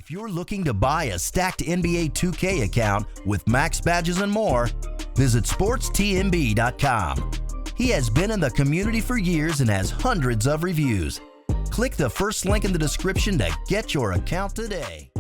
If you're looking to buy a stacked NBA 2K account with max badges and more, visit sportstnb.com. He has been in the community for years and has hundreds of reviews. Click the first link in the description to get your account today.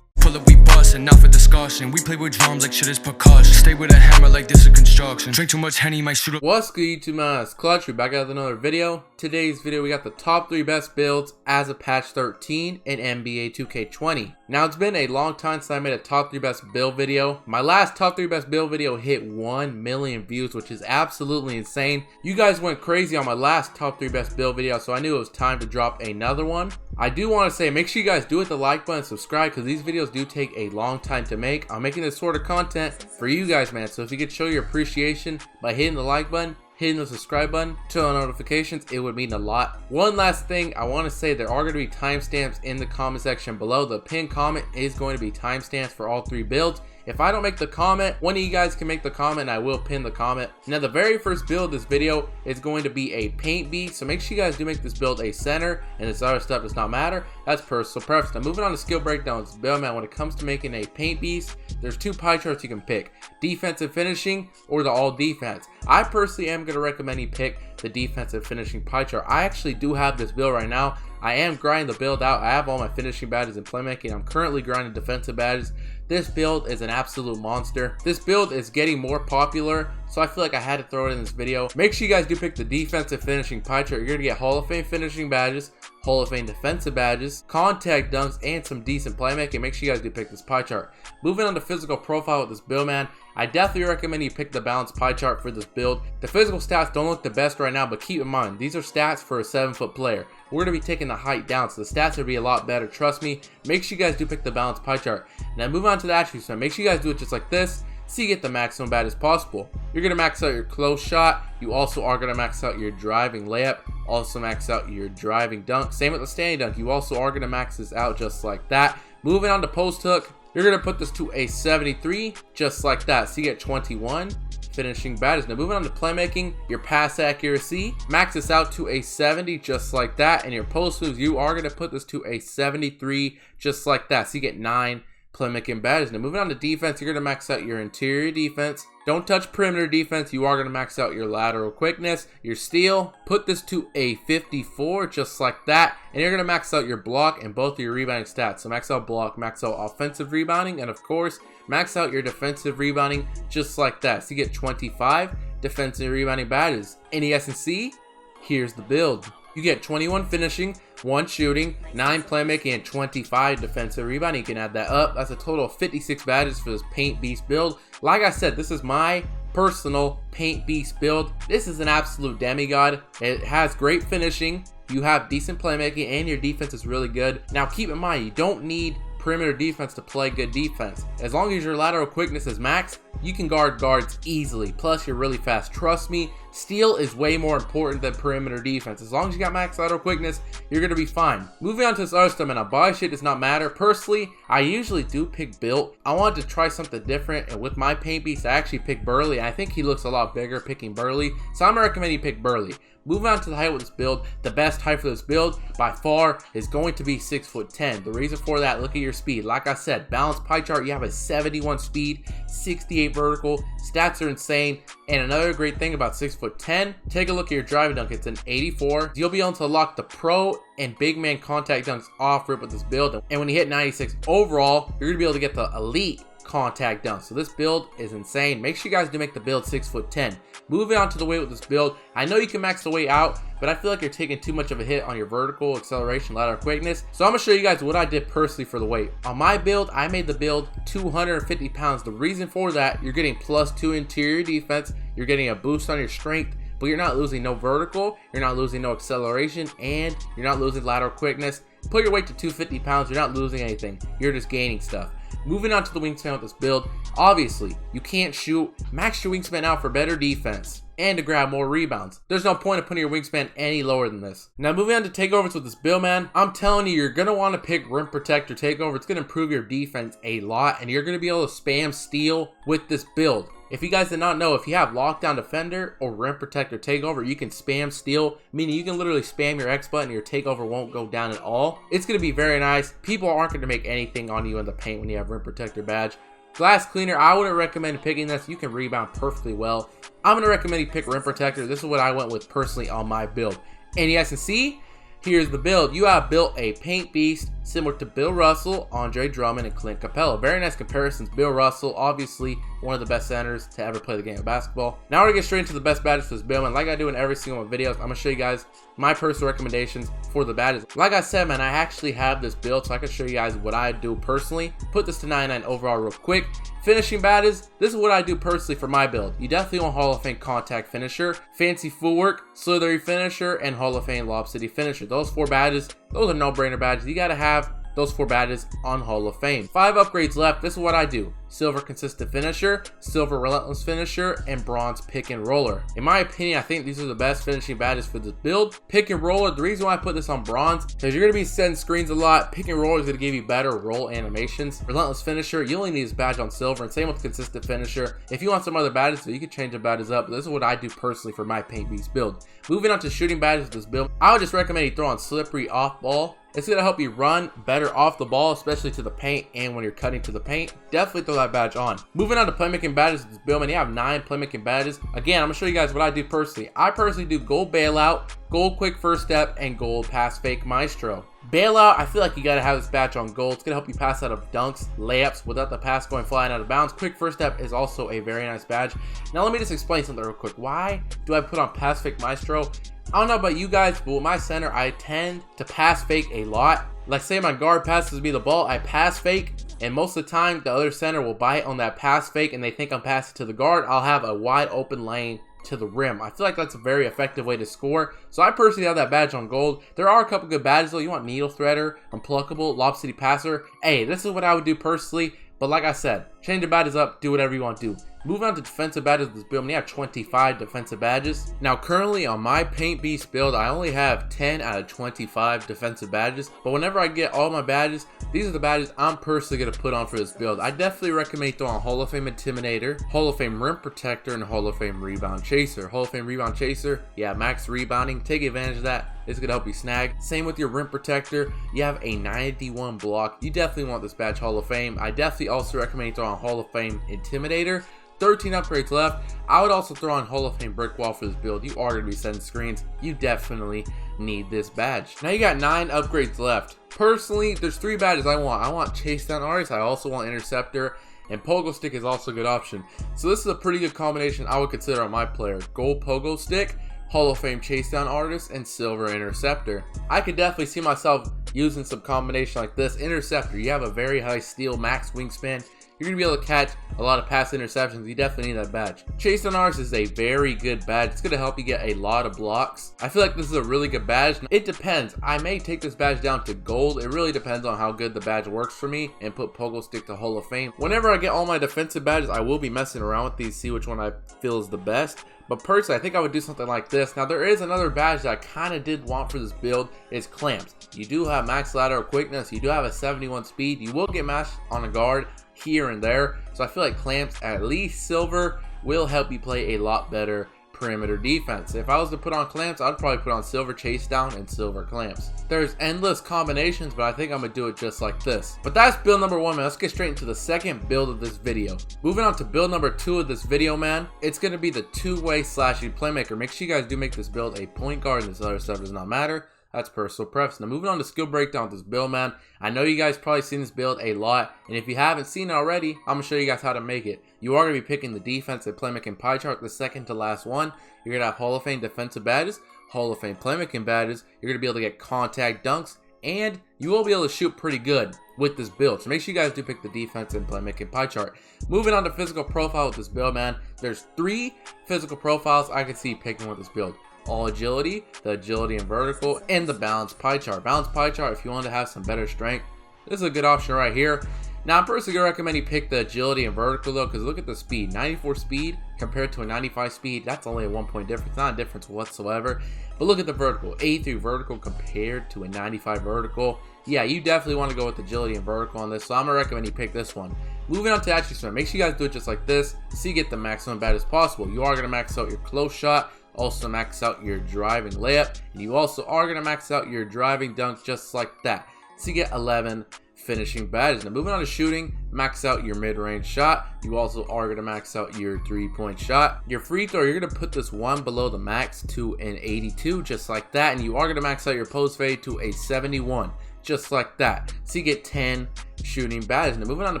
Pull up, we bustin', not for discussion. We play with drums like shit is percussion. Stay with a hammer like this is construction. Drink too much Henny, might shoot up. What's good, YouTube, man? It's Clutch. We're back with another video. Today's video, we got the top 3 best builds as of patch 13 in NBA 2K20. Now, it's been a long time since I made a top 3 best build video. My last top 3 best build video hit 1 million views, which is absolutely insane. You guys went crazy on my last top 3 best build video, so I knew it was time to drop another one. I do want to say, make sure you guys do hit the like button and subscribe, because these videos do take a long time to make. I'm making this sort of content for you guys, man. So if you could show your appreciation by hitting the like button, hitting the subscribe button, turn on notifications, it would mean a lot. One last thing I want to say, there are going to be timestamps in the comment section below. The pinned comment is going to be timestamps for all 3 builds. If I don't make the comment, one of you guys can make the comment and I will pin the comment. Now, the very first build of this video is going to be a paint beast, so make sure you guys do make this build a center, and this other stuff does not matter. That's personal preference. Now, moving on to skill breakdowns, build, man, when it comes to making a paint beast, there's 2 pie charts you can pick: defensive finishing or the all defense. I personally am going to recommend you pick the defensive finishing pie chart. I actually do have this build right now. I am grinding the build out. I have all my finishing badges in playmaking. I'm currently grinding defensive badges. This build is an absolute monster. This build is getting more popular, so I feel like I had to throw it in this video. Make sure you guys do pick the defensive finishing pie chart. You're going to get Hall of Fame finishing badges, Hall of Fame defensive badges, contact dunks, and some decent playmaking. Make sure you guys do pick this pie chart. Moving on to physical profile with this build, man, I definitely recommend you pick the balanced pie chart for this build. The physical stats don't look the best right now, but keep in mind, these are stats for a 7-foot player. We're going to be taking the height down, so the stats will be a lot better, trust me. Make sure you guys do pick the balanced pie chart. Now, move on to the attributes, man. Make sure you guys do it just like this, so you get the maximum badges possible. You're going to max out your close shot. You also are going to max out your driving layup, also max out your driving dunk. Same with the standing dunk. You also are going to max this out just like that. Moving on to post hook, you're going to put this to a 73, just like that, so you get 21 finishing badges. Now, moving on to playmaking, your pass accuracy, max this out to a 70, just like that, and your post moves, you are going to put this to a 73, just like that, so you get 9 playmaking badges. Now, moving on to defense, you're going to max out your interior defense. Don't touch perimeter defense. You are going to max out your lateral quickness, your steal, put this to a 54, just like that, and you're going to max out your block and both of your rebounding stats. So max out block, max out offensive rebounding, and of course, max out your defensive rebounding, just like that. So you get 25 defensive rebounding badges. And you guys can see, here's the build. You get 21 finishing, 1 shooting, 9 playmaking, and 25 defensive rebounding. You can add that up. That's a total of 56 badges for this Paint Beast build. Like I said, this is my personal Paint Beast build. This is an absolute demigod. It has great finishing. You have decent playmaking, and your defense is really good. Now, keep in mind, you don't need perimeter defense to play good defense. As long as your lateral quickness is max, you can guard guards easily. Plus, you're really fast. Trust me, steal is way more important than perimeter defense. As long as you got max lateral quickness, you're going to be fine. Moving on to this other stuff, and buy shit does not matter. Personally, I usually do pick built. I wanted to try something different, and with my paint beast, I actually picked Burley. I think he looks a lot bigger picking Burley, so I'm going to recommend you pick Burley. Moving on to the height with this build, the best height for this build by far is going to be 6'10". The reason for that, look at your speed. Like I said, balanced pie chart, you have a 71 speed, 68 vertical. Stats are insane. And another great thing about 6'10", take a look at your driving dunk. It's an 84. You'll be able to lock the pro and big man contact dunks off rip with this build. And when you hit 96 overall, you're going to be able to get the elite contact dunk. So this build is insane. Make sure you guys do make the build 6'10". Moving on to the weight with this build, I know you can max the weight out, but I feel like you're taking too much of a hit on your vertical acceleration, lateral quickness. So I'm gonna show you guys what I did personally for the weight. On my build, I made the build 250 pounds. The reason for that, you're getting +2 interior defense, you're getting a boost on your strength, but you're not losing no vertical, you're not losing no acceleration, and you're not losing lateral quickness. Put your weight to 250 pounds, you're not losing anything, you're just gaining stuff. Moving on to the wingspan with this build, obviously, you can't shoot. Max your wingspan out for better defense and to grab more rebounds. There's no point of putting your wingspan any lower than this. Now, moving on to takeovers with this build, man, I'm telling you, you're going to want to pick rim protector takeover. It's going to improve your defense a lot, and you're going to be able to spam steal with this build. If you guys did not know, if you have lockdown defender or rim protector takeover, you can spam steal, meaning you can literally spam your X button and your takeover won't go down at all. It's going to be very nice. People aren't going to make anything on you in the paint when you have rim protector badge. Glass cleaner, I wouldn't recommend picking this. You can rebound perfectly well. I'm going to recommend you pick rim protector. This is what I went with personally on my build. And you guys can see, here's the build. You have built a paint beast similar to Bill Russell, Andre Drummond, and Clint Capella. Very nice comparisons. Bill Russell, obviously one of the best centers to ever play the game of basketball. Now we're going to get straight into the best badges for this build, and like I do in every single one of my videos, I'm going to show you guys my personal recommendations for the badges. Like I said, man, I actually have this build, so I can show you guys what I do personally. Put this to 99 overall real quick. Finishing badges, this is what I do personally for my build. You definitely want Hall of Fame contact finisher, fancy footwork, slithery finisher, and Hall of Fame lob city finisher. Those 4 badges, those are no-brainer badges. You got to have those 4 badges on Hall of Fame. 5 upgrades left. This is what I do. Silver consistent finisher, silver relentless finisher, and bronze pick and roller. In my opinion, I think these are the best finishing badges for this build. Pick and roller, the reason why I put this on bronze, because you're going to be setting screens a lot. Pick and roller is going to give you better roll animations. Relentless finisher, you only need this badge on silver, and same with consistent finisher. If you want some other badges, so you can change the badges up, but this is what I do personally for my paint beast build. Moving on to shooting badges for this build, I would just recommend you throw on slippery off ball. It's going to help you run better off the ball, especially to the paint and when you're cutting to the paint. Definitely throw that badge on. Moving on to playmaking badges, this build, man, you have 9 playmaking badges. Again, I'm going to show you guys what I do personally. I personally do gold bailout, gold quick first step, and gold pass fake maestro. Bailout, I feel like you got to have this badge on gold. It's going to help you pass out of dunks, layups without the pass going flying out of bounds. Quick first step is also a very nice badge. Now let me just explain something real quick. Why do I put on pass fake maestro? I don't know about you guys, but with my center, I tend to pass fake a lot. Like say my guard passes me the ball, I pass fake, and most of the time the other center will bite on that pass fake and they think I'm passing to the guard. I'll have a wide open lane to the rim. I feel like that's a very effective way to score. So I personally have that badge on gold. There are a couple good badges though. You want needle threader, unpluckable, lob city passer. Hey, this is what I would do personally. But like I said, change the badges up, do whatever you want to do. Moving on to defensive badges of this build, we have 25 defensive badges. Now currently on my paint beast build, I only have 10 out of 25 defensive badges. But whenever I get all my badges, these are the badges I'm personally going to put on for this build. I definitely recommend throwing Hall of Fame Intimidator, Hall of Fame Rim Protector, and Hall of Fame Rebound Chaser. Hall of Fame Rebound Chaser, yeah, max rebounding. Take advantage of that. It's going to help you snag. Same with your Rim Protector. You have a 91 block. You definitely want this badge Hall of Fame. I definitely also recommend you throw on Hall of Fame Intimidator. 13 upgrades left. I would also throw on Hall of Fame Brick Wall for this build. You are going to be setting screens. You definitely need this badge. Now you got 9 upgrades left. Personally, there's 3 badges I want. I want Chase Down Artist. I also want Interceptor. And Pogo Stick is also a good option. So this is a pretty good combination I would consider on my player. Gold Pogo Stick, Hall of Fame Chase Down Artist, and Silver Interceptor. I could definitely see myself using some combination like this. Interceptor, you have a very high steal, max wingspan. You're going to be able to catch a lot of pass interceptions. You definitely need that badge. Chase Down Artist is a very good badge. It's going to help you get a lot of blocks. I feel like this is a really good badge. It depends. I may take this badge down to gold. It really depends on how good the badge works for me, and put Pogo Stick to Hall of Fame. Whenever I get all my defensive badges, I will be messing around with these, see which one I feel is the best. But personally, I think I would do something like this. Now, there is another badge that I kind of did want for this build, is clamps. You do have max lateral quickness. You do have a 71 speed. You will get matched on a guard here and there. So I feel like clamps, at least silver, will help you play a lot better perimeter defense. If I was to put on clamps, I'd probably put on silver chase down and silver clamps. There's endless combinations, but I think I'm gonna do it just like this. But that's build number 1, man. Let's get straight into the second build of this video. Moving on to build number 2 of this video, man. It's gonna be the two-way slashing playmaker. Make sure you guys do make this build a point guard, and this other stuff does not matter. That's personal preference. Now moving on to skill breakdown with this build, man. I know you guys probably seen this build a lot, and if you haven't seen it already, I'm gonna show you guys how to make it. You are gonna be picking the defensive playmaking pie chart, the second to last one. You're gonna have Hall of Fame defensive badges, Hall of Fame playmaking badges. You're gonna be able to get contact dunks, and you will be able to shoot pretty good with this build. So make sure you guys do pick the defense and playmaking pie chart. Moving on to physical profile with this build, man. There's 3 physical profiles I can see picking with this build. All agility, the agility and vertical, and the balanced pie chart. Balanced pie chart, if you want to have some better strength, this is a good option right here. Now, I'm personally going to recommend you pick the agility and vertical though, because look at the speed. 94 speed compared to a 95 speed, that's only a 1 point difference. Not a difference whatsoever. But look at the vertical. 83 vertical compared to a 95 vertical. Yeah, you definitely want to go with agility and vertical on this, so I'm going to recommend you pick this one. Moving on to actually swim, make sure you guys do it just like this so you get the maximum badge as possible. You are going to max out your close shot, also max out your driving layup, and you also are going to max out your driving dunk just like that. So you get 11 finishing badges. Now moving on to shooting, max out your mid-range shot. You also are going to max out your 3-point shot. Your free throw, you're going to put this one below the max to an 82 just like that, and you are going to max out your post fade to a 71 just like that. So you get 10 shooting badges. Now moving on to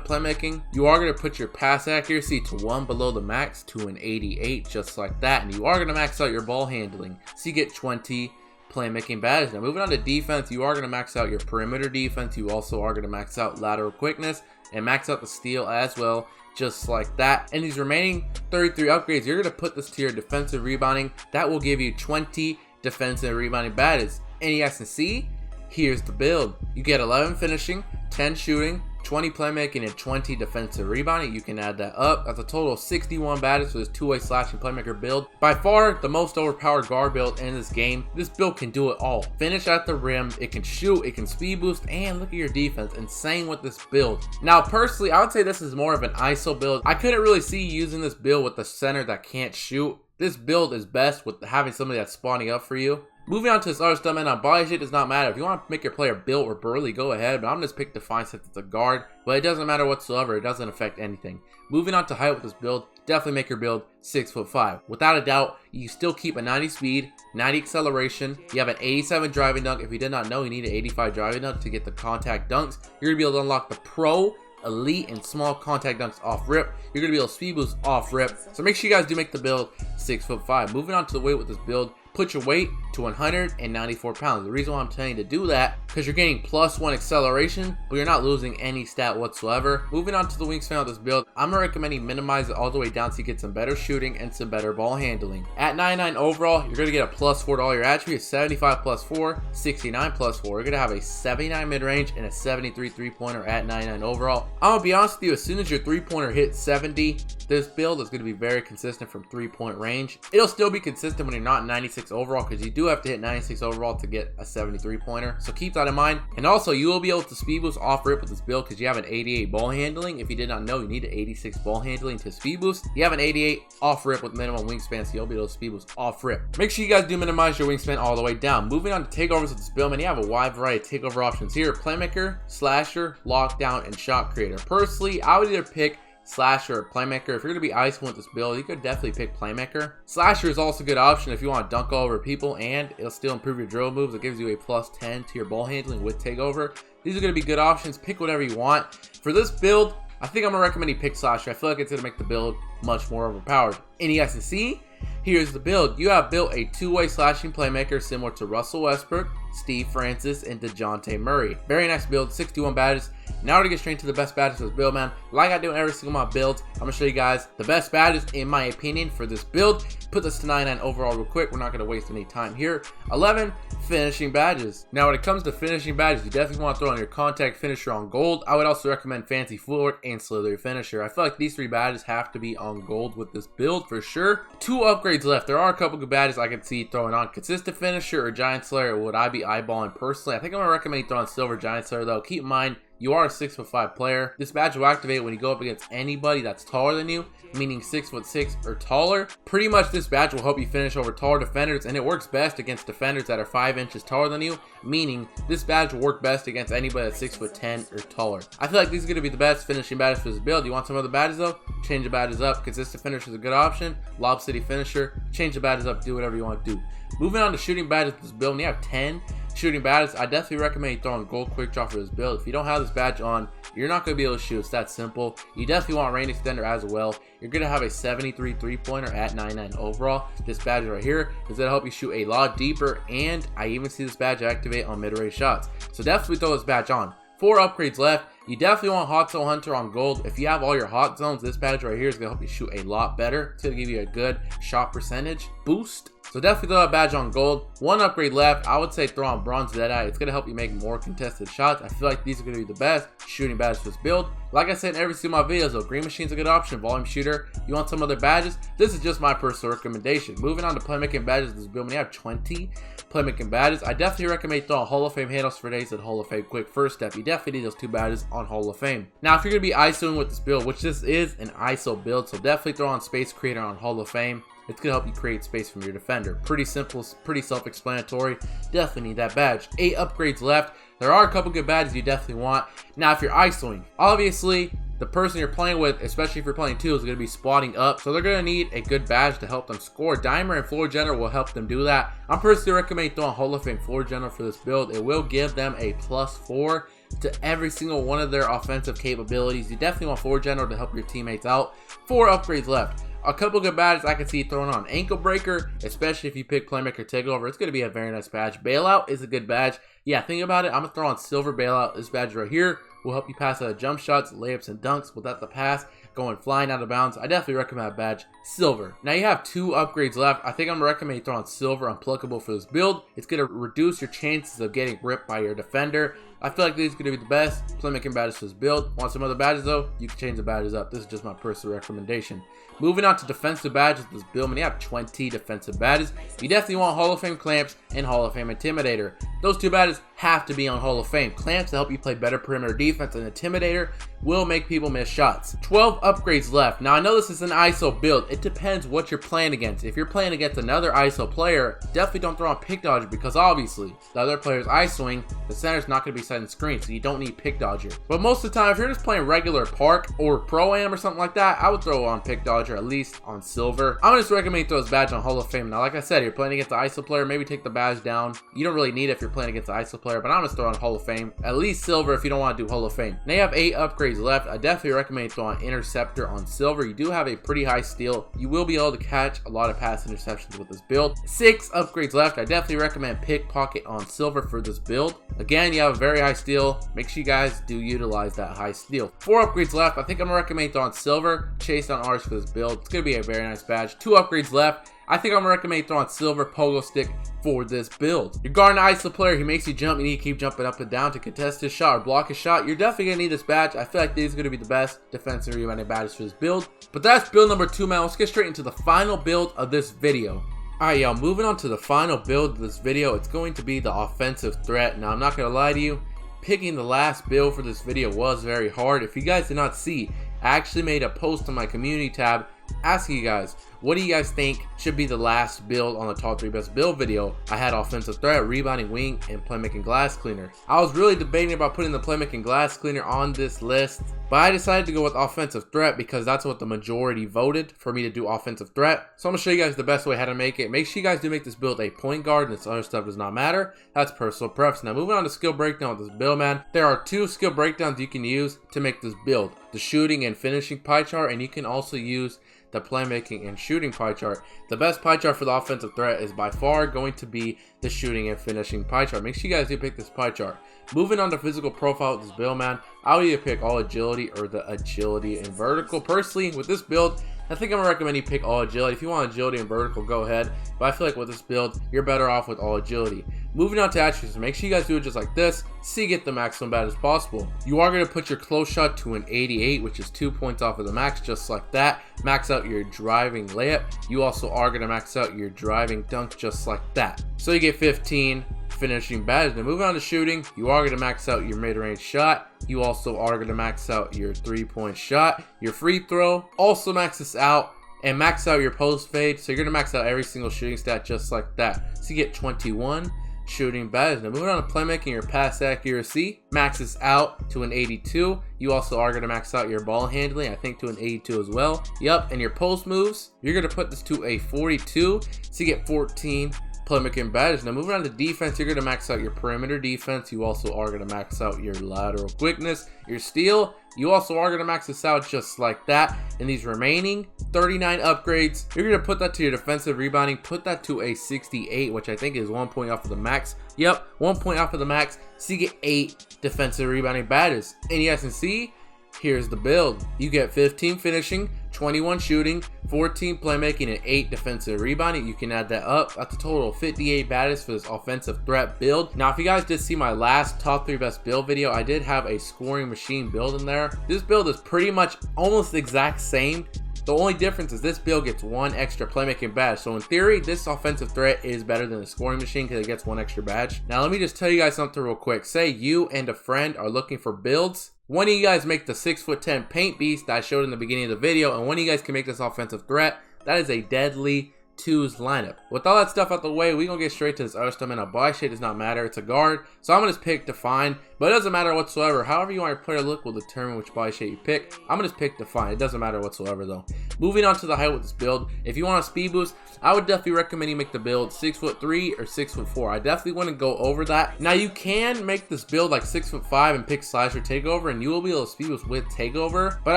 playmaking, you are going to put your pass accuracy to one below the max to an 88 just like that, and you are going to max out your ball handling. So you get 20 playmaking badges. Now moving on to defense, you are going to max out your perimeter defense. You also are going to max out lateral quickness and max out the steal as well just like that. And these remaining 33 upgrades, you're going to put this to your defensive rebounding. That will give you 20 defensive rebounding badges. And you guys can see, here's the build. You get 11 finishing, 10 shooting, 20 playmaking, and 20 defensive rebounding. You can add that up. That's a total of 61 badges for this two-way slashing playmaker build. By far the most overpowered guard build in this game. This build can do it all. Finish at the rim, it can shoot, it can speed boost, and look at your defense. Insane with this build. Now personally, I would say this is more of an ISO build. I couldn't really see you using this build with the center that can't shoot. This build is best with having somebody that's spawning up for you. Moving on to this other stuff, man, on body shape does not matter. If you want to make your player built or burly, go ahead, but I'm just pick define since it's a guard, but it doesn't matter whatsoever. It doesn't affect anything. Moving on to height with this build, definitely make your build 6'5". Without a doubt, you still keep a 90 speed, 90 acceleration. You have an 87 driving dunk. If you did not know, you need an 85 driving dunk to get the contact dunks. You're going to be able to unlock the pro, elite, and small contact dunks off rip. You're going to be able to speed boost off rip. So make sure you guys do make the build 6'5". Moving on to the weight with this build, put your weight to 194 pounds. The reason why I'm telling you to do that, because you're getting +1 acceleration, but you're not losing any stat whatsoever. Moving on to the wingspan of this build, I'm recommending minimize it all the way down so you get some better shooting and some better ball handling. At 99 overall, you're going to get a +4 to all your attributes, 75 +4, 69 +4. You're going to have a 79 mid-range and a 73 3-pointer at 99 overall. I'm going to be honest with you, as soon as your 3-pointer hits 70, this build is going to be very consistent from 3-point range. It'll still be consistent when you're not 96 overall, because you do have to hit 96 overall to get a 73 pointer, so keep that in mind. And also, you will be able to speed boost off rip with this build because you have an 88 ball handling. If you did not know, you need an 86 ball handling to speed boost. You have an 88 off rip with minimum wingspan, so you'll be able to speed boost off rip. Make sure you guys do minimize your wingspan all the way down. Moving on to takeovers with this build, man, you have a wide variety of takeover options here: playmaker, slasher, lockdown, and shot creator. Personally, I would either pick slasher or playmaker. If you're going to be icing with this build, you could definitely pick playmaker. Slasher is also a good option if you want to dunk all over people, and it'll still improve your drill moves. It gives you a +10 to your ball handling with takeover. These are going to be good options. Pick whatever you want. For this build, I think I'm going to recommend you pick slasher. I feel like it's going to make the build much more overpowered. And you guys can see, here's the build. You have built a two-way slashing playmaker similar to Russell Westbrook, Steve Francis, and DeJounte Murray. Very nice build, 61 badges. Now we're gonna get straight into the best badges for this build, man. Like I do in every single one of my builds, I'm gonna show you guys the best badges in my opinion for this build. Put this to 99 overall real quick. We're not gonna waste any time here. 11 finishing badges. Now when it comes to finishing badges, you definitely want to throw on your contact finisher on gold. I would also recommend fancy footwork and slithery finisher. I feel like these three badges have to be on gold with this build for sure. 2 upgrades left. There are a couple good badges I can see throwing on: consistent finisher or giant slayer. Would I be eyeballing personally? I think I'm gonna recommend you throwing silver giant slayer though. Keep in mind, you are a 6'5" player. This badge will activate when you go up against anybody that's taller than you, meaning 6'6" or taller. Pretty much this badge will help you finish over taller defenders, and it works best against defenders that are 5 inches taller than you, meaning this badge will work best against anybody that's 6'10" or taller. I feel like these are going to be the best finishing badges for this build. You want some other badges though? Change the badges up. Consistent finisher is a good option. Lob City finisher. Change the badges up. Do whatever you want to do. Moving on to shooting badges for this build, and you have 10 shooting badges. I definitely recommend you throwing gold quick draw for this build. If you don't have this badge on, you're not going to be able to shoot. It's that simple. You definitely want range extender as well. You're going to have a 73 3-pointer at 99 overall. This badge right here is going to help you shoot a lot deeper, and I even see this badge activate on mid-range shots. So definitely throw this badge on. 4 upgrades left. You definitely want Hot Zone Hunter on gold. If you have all your hot zones, this badge right here is going to help you shoot a lot better. It's going to give you a good shot percentage boost. So definitely throw that badge on gold. One upgrade left. I would say throw on bronze deadeye. It's going to help you make more contested shots. I feel like these are going to be the best shooting badges for this build. Like I said in every single of my videos though, green machine's a good option. Volume shooter. You want some other badges? This is just my personal recommendation. Moving on to playmaking badges. This build, when you have 20 playmaking badges, I definitely recommend throwing Hall of Fame handles for days and Hall of Fame quick first step. You definitely need those 2 badges on Hall of Fame. Now if you're going to be ISOing with this build, which this is an ISO build, so definitely throw on Space Creator on Hall of Fame. It's going to help you create space from your defender. Pretty simple, pretty self-explanatory. Definitely need that badge. 8 upgrades left. There are a couple good badges you definitely want. Now if you're ISOing, obviously the person you're playing with, especially if you're playing 2, is going to be spotting up, so they're going to need a good badge to help them score. Dimer and Floor General will help them do that. I'm personally recommending throwing Hall of Fame Floor General for this build. It will give them a +4 to every single one of their offensive capabilities. You definitely want Floor General to help your teammates out. 4 upgrades left. A couple good badges I can see throwing on Ankle Breaker, especially if you pick Playmaker Takeover. It's going to be a very nice badge. Bailout is a good badge. Yeah, think about it. I'm going to throw on Silver Bailout. This badge right here will help you pass out of jump shots, layups, and dunks without the pass going flying out of bounds. I definitely recommend that badge. Silver. Now you have 2 upgrades left. I think I'm going to recommend you throw on Silver Unpluckable for this build. It's going to reduce your chances of getting ripped by your defender. I feel like these are going to be the best playmaking badges for this build. Want some other badges though? You can change the badges up. This is just my personal recommendation. Moving on to defensive badges, this build, when you have 20 defensive badges, you definitely want Hall of Fame Clamps and Hall of Fame Intimidator. Those 2 badges have to be on Hall of Fame. Clamps to help you play better perimeter defense, and Intimidator will make people miss shots. 12 upgrades left. Now I know this is an ISO build. It depends what you're playing against. If you're playing against another ISO player, definitely don't throw on Pick Dodger, because obviously the other player's ISOing, the center's not going to be setting screens, so you don't need Pick Dodger. But most of the time, if you're just playing regular Park or Pro-Am or something like that, I would throw on Pick Dodger, at least on Silver. I'm just recommending throw this badge on Hall of Fame. Now like I said, you're playing against the ISO player, maybe take the badge down. You don't really need it if you're playing against the ISO player, but I'm just throwing Hall of Fame, at least Silver if you don't want to do Hall of Fame. Now you have 8 upgrades left. I definitely recommend throwing Interceptor on Silver. You do have a pretty high steal. You will be able to catch a lot of pass interceptions with this build. 6 upgrades left. I definitely recommend Pickpocket on Silver for this build. Again, you have a very high steal. Make sure you guys do utilize that high steal. 4 upgrades left. I think I'm going to recommend throwing Silver Chase on R's for this build. It's going to be a very nice badge. 2 upgrades left. I think I'm going to recommend throwing Silver Pogo Stick for this build. You're guarding an ISO player, he makes you jump, you need to keep jumping up and down to contest his shot or block his shot. You're definitely going to need this badge. I feel like these are going to be the best defensive rebounding badges for this build. But that's build number 2, man. Let's get straight into the final build of this video. Alright, y'all, moving on to the final build of this video. It's going to be the offensive threat. Now, I'm not going to lie to you. Picking the last build for this video was very hard. If you guys did not see, I actually made a post on my community tab asking you guys, what do you guys think should be the last build on the top 3 best build video? I had offensive threat, rebounding wing, and playmaking glass cleaner. I was really debating about putting the playmaking glass cleaner on this list, but I decided to go with offensive threat because that's what the majority voted for me to do offensive threat. So I'm going to show you guys the best way how to make it. Make sure you guys do make this build a point guard, and this other stuff does not matter. That's personal preference. Now moving on to skill breakdown with this build, man. There are 2 skill breakdowns you can use to make this build. The shooting and finishing pie chart, and you can also use the playmaking and shooting pie chart. The best pie chart for the offensive threat is by far going to be the shooting and finishing pie chart. Make sure you guys do pick this pie chart. Moving on to physical profile with this build, man, I would either pick all agility or the agility and vertical. Personally, with this build, I think I'm gonna recommend you pick all agility. If you want agility and vertical, go ahead. But I feel like with this build, you're better off with all agility. Moving on to attributes, make sure you guys do it just like this, so you get the maximum bad as possible. You are gonna put your close shot to an 88, which is 2 points off of the max, just like that. Max out your driving layup. You also are gonna max out your driving dunk, just like that. So you get 15 finishing badges. Now moving on to shooting, you are going to max out your mid-range shot. You also are going to max out your 3-point shot. Your free throw also maxes out, and max out your post fade. So you're going to max out every single shooting stat just like that. So you get 21 shooting badges. Now moving on to playmaking, your pass accuracy maxes out to an 82. You also are going to max out your ball handling, I think to an 82 as well. Yep, and your post moves, you're going to put this to a 42. So you get 14 playmaking badges. Now moving on to defense, you're going to max out your perimeter defense. You also are going to max out your lateral quickness, your steal. You also are going to max this out just like that. And these remaining 39 upgrades, you're going to put that to your defensive rebounding, put that to a 68, which I think is 1 point off of the max. Yep, 1 point off of the max. So you get 8 defensive rebounding badges. And you guys can see, here's the build. You get 15 finishing, 21 shooting, 14 playmaking, and 8 defensive rebounding. You can add that up. That's a total of 58 badges for this offensive threat build. Now, if you guys did see my last top 3 best build video, I did have a scoring machine build in there. This build is pretty much almost the exact same. The only difference is this build gets 1 extra playmaking badge. So in theory, this offensive threat is better than the scoring machine because it gets 1 extra badge. Now let me just tell you guys something real quick. Say you and a friend are looking for builds. One of you guys make the 6'10" paint beast that I showed in the beginning of the video, and one of you guys can make this offensive threat. That is a deadly twos lineup. With all that stuff out the way, we gonna get straight to this other stuff. And a buy shade does not matter, it's a guard, so I'm gonna just pick define, but it doesn't matter whatsoever. However you want your player to look will determine which buy shade you pick. I'm gonna just pick define, it doesn't matter whatsoever though. Moving on to the height with this build, if you want a speed boost, I would definitely recommend you make the build 6'3" or 6'4". I definitely wouldn't go over that. Now you can make this build like 6'5" and pick slasher takeover, and you will be able to speed boost with takeover, but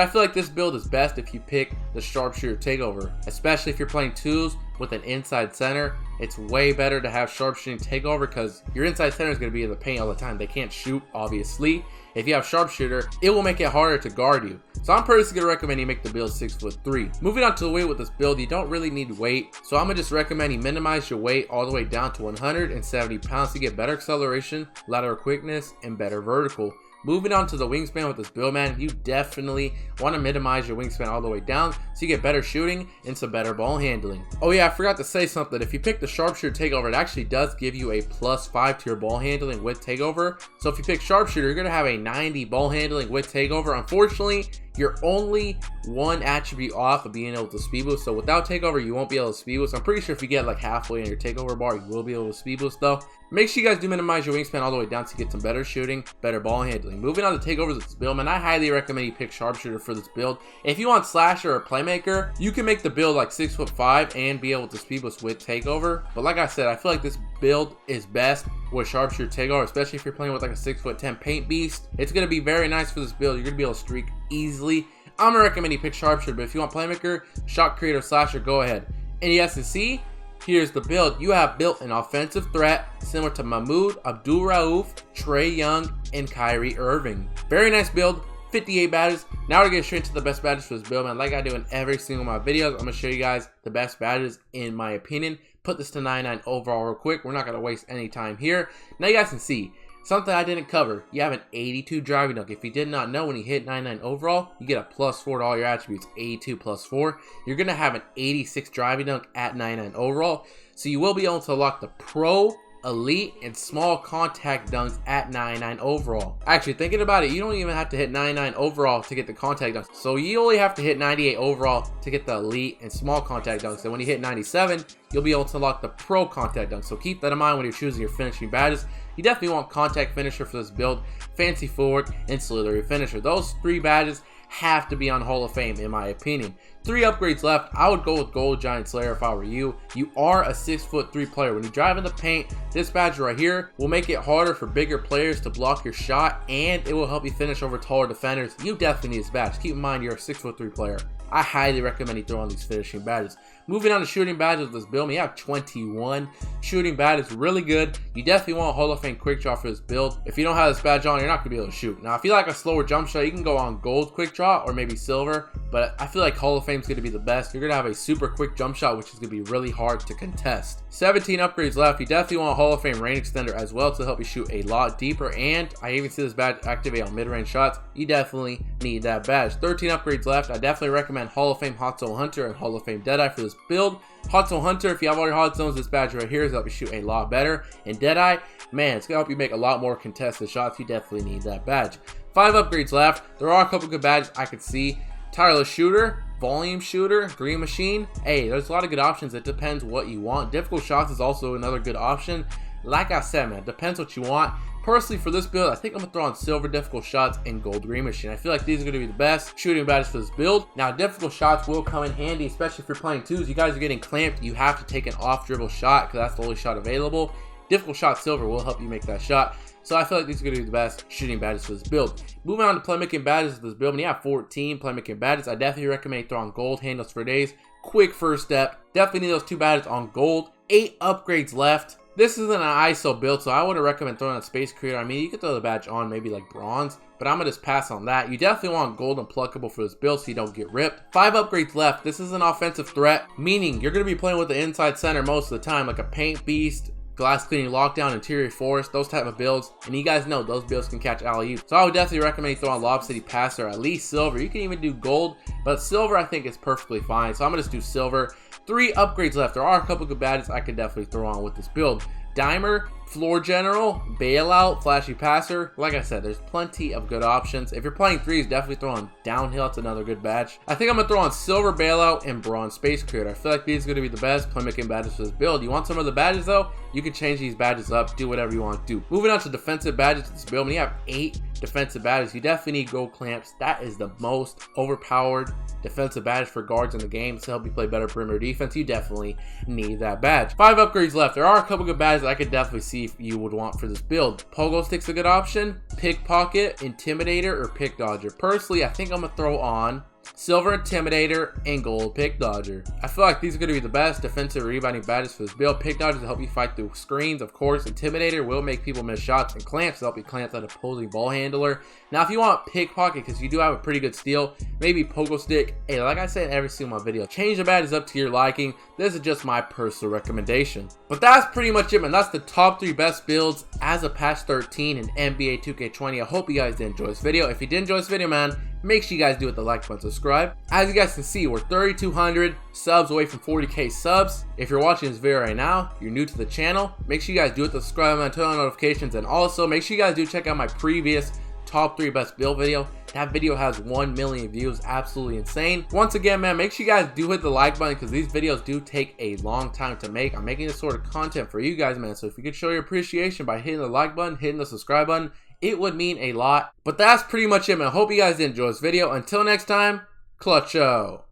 I feel like this build is best if you pick the sharpshooter takeover, especially if you're playing twos with an inside center. It's way better to have sharpshooting takeover because your inside center is going to be in the paint all the time. They can't shoot, obviously. If you have sharpshooter, it will make it harder to guard you. So I'm personally going to recommend you make the build 6'3". Moving on to the weight with this build, you don't really need weight. So I'm going to just recommend you minimize your weight all the way down to 170 pounds to get better acceleration, lateral quickness, and better vertical. Moving on to the wingspan with this build, man, you definitely want to minimize your wingspan all the way down so you get better shooting and some better ball handling. Oh yeah, I forgot to say something. If you pick the sharpshooter takeover, it actually does give you a +5 to your ball handling with takeover. So if you pick sharpshooter, you're going to have a 90 ball handling with takeover. Unfortunately, you're only 1 attribute off of being able to speed boost. So without takeover, you won't be able to speed boost. I'm pretty sure if you get like halfway in your takeover bar, you will be able to speed boost though. Make sure you guys do minimize your wingspan all the way down to get some better shooting, better ball handling. Moving on to takeovers with this build, man, I highly recommend you pick sharpshooter for this build. If you want slasher or playmaker, you can make the build like 6'5" and be able to speed boost with takeover. But like I said, I feel like this build is best with sharpshooter takeover, especially if you're playing with like a 6'10" paint beast. It's going to be very nice for this build. You're going to be able to streak easily. I'm going to recommend you pick sharpshooter, but if you want playmaker, shot creator, slasher, go ahead. In the S&C, here's the build. You have built an offensive threat similar to Mahmoud, Abdul Rauf, Trae Young, and Kyrie Irving. Very nice build. 58 badges. Now we're going to get straight to the best badges for this build, man. Like I do in every single one of my videos, I'm going to show you guys the best badges in my opinion. Put this to 99 overall real quick. We're not going to waste any time here. Now you guys can see something I didn't cover. You have an 82 driving dunk. If you did not know, when you hit 99 overall, you get a +4 to all your attributes. 82 +4. You're going to have an 86 driving dunk at 99 overall. So you will be able to unlock the pro, elite, and small contact dunks at 99 overall. Actually, thinking about it, you don't even have to hit 99 overall to get the contact dunks. So you only have to hit 98 overall to get the elite and small contact dunks. And when you hit 97, you'll be able to unlock the pro contact dunks. So keep that in mind when you're choosing your finishing badges. You definitely want contact finisher for this build, fancy footwork, and slithery finisher. Those 3 badges have to be on Hall of Fame in my opinion. 3 upgrades left. I would go with Gold Giant Slayer if I were you. You are a 6'3" player. When you drive in the paint, this badge right here will make it harder for bigger players to block your shot, and it will help you finish over taller defenders. You definitely need this badge. Keep in mind you're a 6'3" player. I highly recommend you throw on these finishing badges. Moving on to shooting badges with this build, we have 21 shooting badges. Really good. You definitely want Hall of Fame quick draw for this build. If you don't have this badge on, you're not going to be able to shoot. Now, if you like a slower jump shot, you can go on gold quick draw or maybe silver, but I feel like Hall of Fame is going to be the best. You're going to have a super quick jump shot, which is going to be really hard to contest. 17 upgrades left. You definitely want Hall of Fame range extender as well to help you shoot a lot deeper, and I even see this badge activate on mid-range shots. You definitely need that badge. 13 upgrades left. I definitely recommend Hall of Fame Hot Zone Hunter and Hall of Fame Deadeye for this build. Hot Zone Hunter, if you have all your hot zones, this badge right here is help you shoot a lot better. And Deadeye, man, it's gonna help you make a lot more contested shots. You definitely need that badge. 5 upgrades left. There are a couple good badges I could see. Tireless Shooter, Volume Shooter, Green Machine. Hey, there's a lot of good options. It depends what you want. Difficult Shots is also another good option. Like I said, man, depends what you want. Personally, for this build, I think I'm going to throw on Silver Difficult Shots and Gold Green Machine. I feel like these are going to be the best shooting badges for this build. Now, Difficult Shots will come in handy, especially if you're playing twos. You guys are getting clamped. You have to take an off-dribble shot because that's the only shot available. Difficult Shot Silver will help you make that shot. So I feel like these are going to be the best shooting badges for this build. Moving on to playmaking badges for this build. When you have 14 playmaking badges, I definitely recommend you throw on gold handles for days. Quick first step. Definitely need those 2 badges on gold. 8 upgrades left. This isn't an ISO build, so I wouldn't recommend throwing on Space Creator. I mean, you could throw the badge on maybe like bronze, but I'm gonna just pass on that. You definitely want gold and pluckable for this build so you don't get ripped. 5 upgrades left. This is an offensive threat, meaning you're gonna be playing with the inside center most of the time, like a paint beast, glass cleaning lockdown, interior forest, those type of builds, and you guys know those builds can catch alley-oops. So I would definitely recommend you throw on Lob City Passer, at least silver. You can even do gold, but silver I think is perfectly fine, so I'm gonna just do silver. 3 upgrades left. There are a couple good badges I could definitely throw on with this build. Dimer, Floor General, Bailout, Flashy Passer. Like I said, there's plenty of good options. If you're playing threes, definitely throw on Downhill. It's another good badge. I think I'm gonna throw on Silver Bailout and Bronze Space Creator. I feel like these are gonna be the best playmaking badges for this build. You want some of the badges though? You can change these badges up, do whatever you want to do. Moving on to defensive badges for this build, when you have 8 defensive badges, you definitely need gold clamps. That is the most overpowered defensive badge for guards in the game to help you play better perimeter defense. You definitely need that badge. 5 upgrades left. There are a couple good badges I could definitely see if you would want for this build. Pogo Stick's a good option, Pickpocket, Intimidator, or Pick Dodger. Personally, I think I'm gonna throw on Silver Intimidator and Gold Pick Dodger. I feel like these are going to be the best defensive rebounding badges for this build. Pick Dodger to help you fight through screens, of course. Intimidator will make people miss shots, and Clamps to help you clamp that opposing ball handler. Now, if you want Pickpocket, because you do have a pretty good steal, maybe Pogo Stick. Hey, like I said in every single video, change the badges up to your liking. This is just my personal recommendation. But that's pretty much it, man. That's the top 3 best builds as of patch 13 in NBA 2K20. I hope you guys did enjoy this video. If you did enjoy this video, man, make sure you guys do hit the like button, subscribe. As you guys can see, we're 3,200 subs away from 40k subs. If you're watching this video right now, you're new to the channel, make sure you guys do hit the subscribe button, turn on notifications, and also make sure you guys do check out my previous top 3 best build video. That video has 1 million views, absolutely insane. Once again, man, make sure you guys do hit the like button because these videos do take a long time to make. I'm making this sort of content for you guys, man, so if you could show your appreciation by hitting the like button, hitting the subscribe button, it would mean a lot. But that's pretty much it, man. Hope you guys did enjoy this video. Until next time, Clutcho.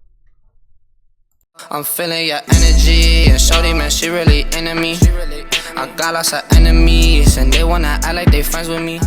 I'm feeling your energy, and shorty, man, she really into me. I got lots of enemies, and they wanna act like they friends with me.